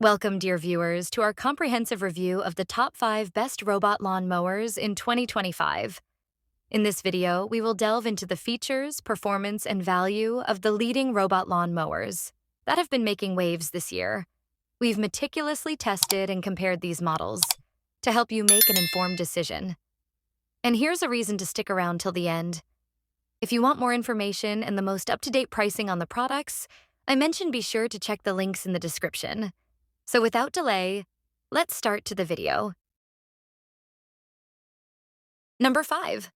Welcome, dear viewers, to our comprehensive review of the top 5 best robot lawn mowers in 2025. In this video, we will delve into the features, performance, and value of the leading robot lawn mowers that have been making waves this year. We've meticulously tested and compared these models to help you make an informed decision. And here's a reason to stick around till the end. If you want more information and the most up-to-date pricing on the products, I mentioned be sure to check the links in the description. So without delay, let's start to the video. Number 5.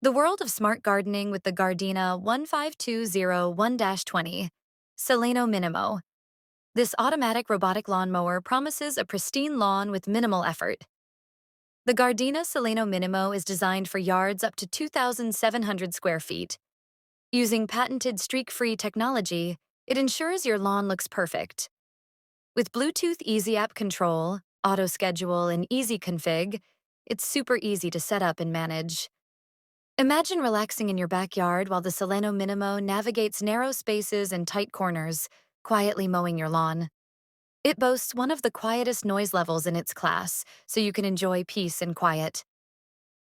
The world of smart gardening with the GARDENA 15201-20 SILENO Minimo. This automatic robotic lawnmower promises a pristine lawn with minimal effort. The GARDENA SILENO Minimo is designed for yards up to 2,700 square feet. Using patented streak-free technology, it ensures your lawn looks perfect. With Bluetooth Easy App Control, Auto Schedule, and Easy Config, it's super easy to set up and manage. Imagine relaxing in your backyard while the SILENO Minimo navigates narrow spaces and tight corners, quietly mowing your lawn. It boasts one of the quietest noise levels in its class, so you can enjoy peace and quiet.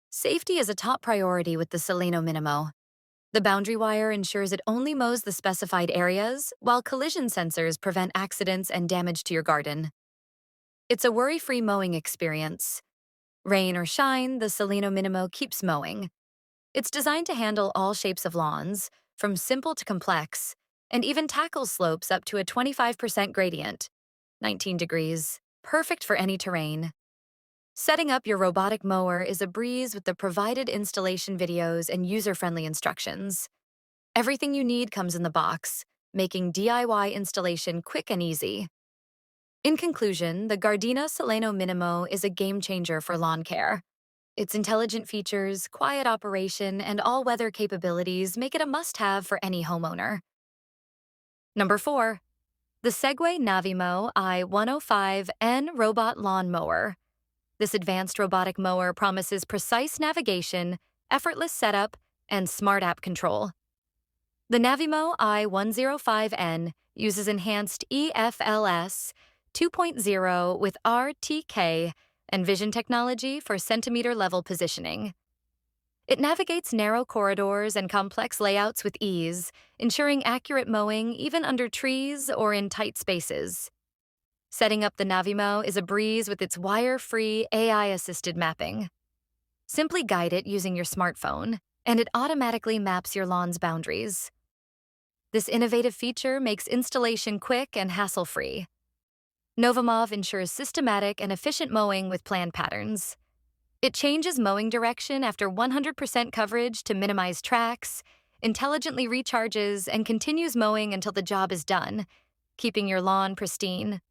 Safety is a top priority with the SILENO Minimo. The boundary wire ensures it only mows the specified areas, while collision sensors prevent accidents and damage to your garden. It's a worry-free mowing experience. Rain or shine, the SILENO Minimo keeps mowing. It's designed to handle all shapes of lawns, from simple to complex, and even tackles slopes up to a 25% gradient, 19 degrees, perfect for any terrain. Setting up your robotic mower is a breeze with the provided installation videos and user-friendly instructions. Everything you need comes in the box, making DIY installation quick and easy. In conclusion, the GARDENA SILENO Minimo is a game-changer for lawn care. Its intelligent features, quiet operation, and all-weather capabilities make it a must-have for any homeowner. Number 4. The Segway Navimow i105N Robot Lawn Mower. This advanced robotic mower promises precise navigation, effortless setup, and smart app control. The Navimow i105N uses enhanced EFLS 2.0 with RTK and vision technology for centimeter-level positioning. It navigates narrow corridors and complex layouts with ease, ensuring accurate mowing even under trees or in tight spaces. Setting up the Navimow is a breeze with its wire-free, AI-assisted mapping. Simply guide it using your smartphone, and it automatically maps your lawn's boundaries. This innovative feature makes installation quick and hassle-free. Navimow ensures systematic and efficient mowing with planned patterns. It changes mowing direction after 100% coverage to minimize tracks, intelligently recharges, and continues mowing until the job is done, keeping your lawn pristine.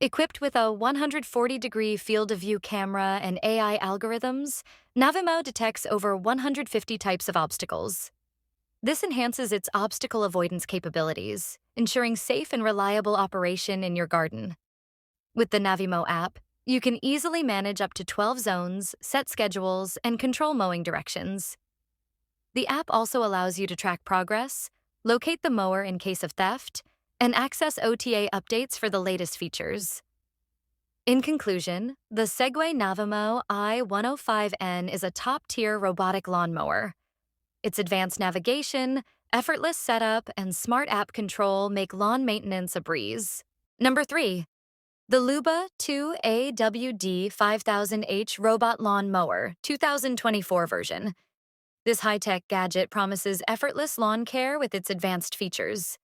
Equipped with a 140-degree field-of-view camera and AI algorithms, Navimow detects over 150 types of obstacles. This enhances its obstacle avoidance capabilities, ensuring safe and reliable operation in your garden. With the Navimow app, you can easily manage up to 12 zones, set schedules, and control mowing directions. The app also allows you to track progress, locate the mower in case of theft, and access OTA updates for the latest features. In conclusion, the Segway Navimow i105N is a top-tier robotic lawnmower. Its advanced navigation, effortless setup, and smart app control make lawn maintenance a breeze. Number 3. The LUBA 2AWD 5000H Robot Lawn Mower 2024 version. This high-tech gadget promises effortless lawn care with its advanced features.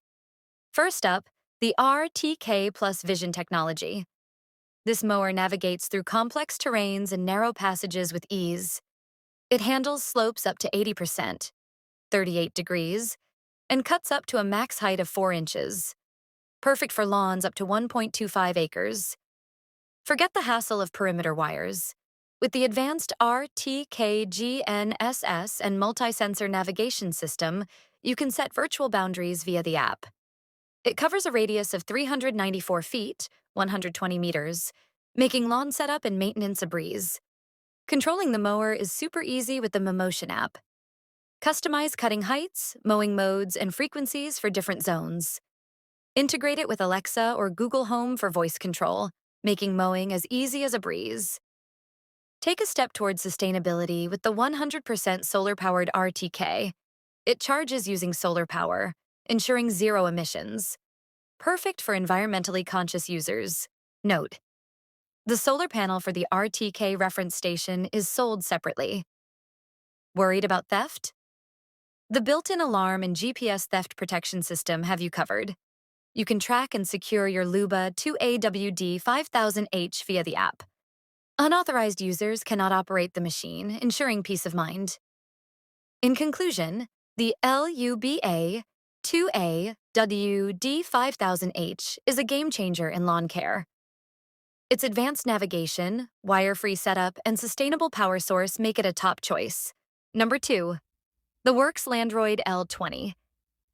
First up, the RTK Plus Vision technology. This mower navigates through complex terrains and narrow passages with ease. It handles slopes up to 80%, 38 degrees, and cuts up to a max height of 4 inches. Perfect for lawns up to 1.25 acres. Forget the hassle of perimeter wires. With the advanced RTK GNSS and multi-sensor navigation system, you can set virtual boundaries via the app. It covers a radius of 394 feet, 120 meters, making lawn setup and maintenance a breeze. Controlling the mower is super easy with the Motion app. Customize cutting heights, mowing modes, and frequencies for different zones. Integrate it with Alexa or Google Home for voice control, making mowing as easy as a breeze. Take a step towards sustainability with the 100% solar-powered RTK. It charges using solar power, ensuring zero emissions. Perfect for environmentally conscious users. Note: the solar panel for the RTK reference station is sold separately. Worried about theft? The built-in alarm and GPS theft protection system have you covered. You can track and secure your LUBA 2AWD 5000H via the app. Unauthorized users cannot operate the machine, ensuring peace of mind. In conclusion, the LUBA 2AWD 5000H is a game-changer in lawn care. Its advanced navigation, wire-free setup, and sustainable power source make it a top choice. Number 2. The Worx Landroid L20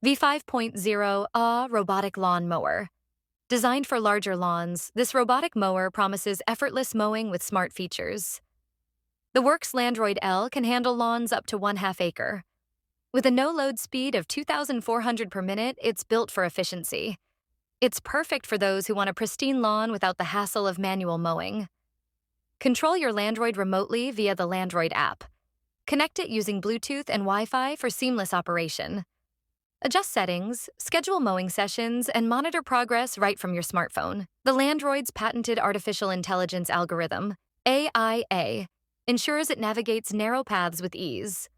V5.0 Robotic Lawn Mower. Designed for larger lawns, this robotic mower promises effortless mowing with smart features. The Worx Landroid L can handle lawns up to 1/2 acre. With a no-load speed of 2,400 per minute, it's built for efficiency. It's perfect for those who want a pristine lawn without the hassle of manual mowing. Control your Landroid remotely via the Landroid app. Connect it using Bluetooth and Wi-Fi for seamless operation. Adjust settings, schedule mowing sessions, and monitor progress right from your smartphone. The Landroid's patented artificial intelligence algorithm, AIA, ensures it navigates narrow paths with ease.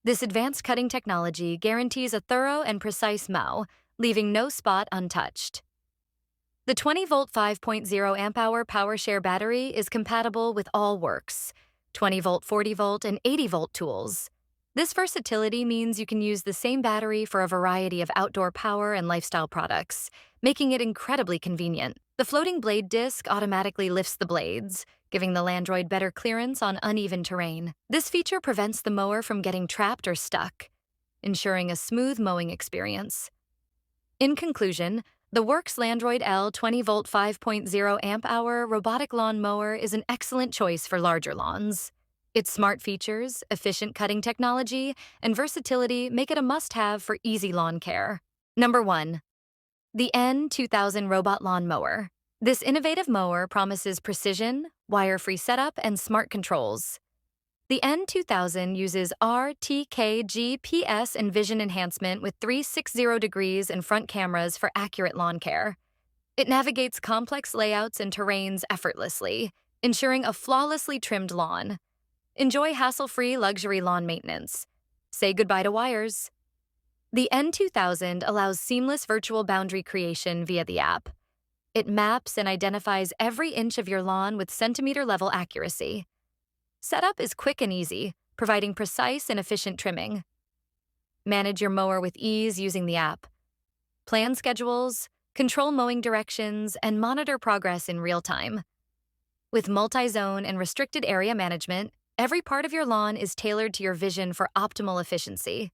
This advanced cutting technology guarantees a thorough and precise mow, leaving no spot untouched. The 20-volt 5.0 amp-hour PowerShare battery is compatible with all Worx, 20-volt, 40-volt, and 80-volt tools. This versatility means you can use the same battery for a variety of outdoor power and lifestyle products, making it incredibly convenient. The floating blade disc automatically lifts the blades, giving the Landroid better clearance on uneven terrain. This feature prevents the mower from getting trapped or stuck, ensuring a smooth mowing experience. In conclusion, the Worx Landroid L 20-volt 5.0 amp-hour robotic lawn mower is an excellent choice for larger lawns. Its smart features, efficient cutting technology, and versatility make it a must-have for easy lawn care. Number 1. The N2000 Robot Lawn Mower. This innovative mower promises precision, wire-free setup, and smart controls. The N2000 uses RTK GPS and vision enhancement with 360 degrees and front cameras for accurate lawn care. It navigates complex layouts and terrains effortlessly, ensuring a flawlessly trimmed lawn. Enjoy hassle-free luxury lawn maintenance. Say goodbye to wires. The N2000 allows seamless virtual boundary creation via the app. It maps and identifies every inch of your lawn with centimeter-level accuracy. Setup is quick and easy, providing precise and efficient trimming. Manage your mower with ease using the app. Plan schedules, control mowing directions, and monitor progress in real time. With multi-zone and restricted area management, every part of your lawn is tailored to your vision for optimal efficiency.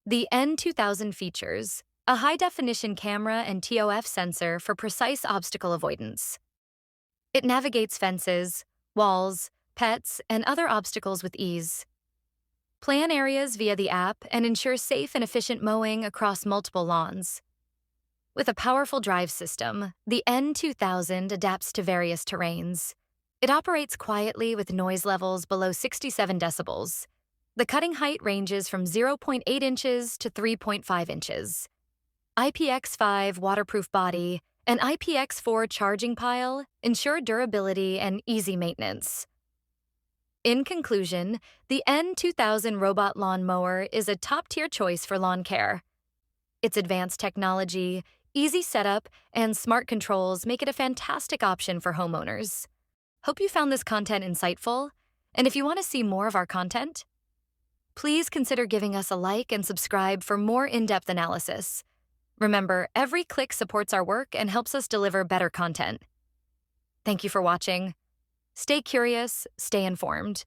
The N2000 features a high-definition camera and TOF sensor for precise obstacle avoidance. It navigates fences, walls, pets, and other obstacles with ease. Plan areas via the app and ensure safe and efficient mowing across multiple lawns. With a powerful drive system, the N2000 adapts to various terrains. It operates quietly with noise levels below 67 decibels. The cutting height ranges from 0.8 inches to 3.5 inches. IPX5 waterproof body and IPX4 charging pile ensure durability and easy maintenance. In conclusion, the N2000 Robot Lawn Mower is a top-tier choice for lawn care. Its advanced technology, easy setup, and smart controls make it a fantastic option for homeowners. Hope you found this content insightful, and if you want to see more of our content, please consider giving us a like and subscribe for more in-depth analysis. Remember, every click supports our work and helps us deliver better content. Thank you for watching. Stay curious, stay informed.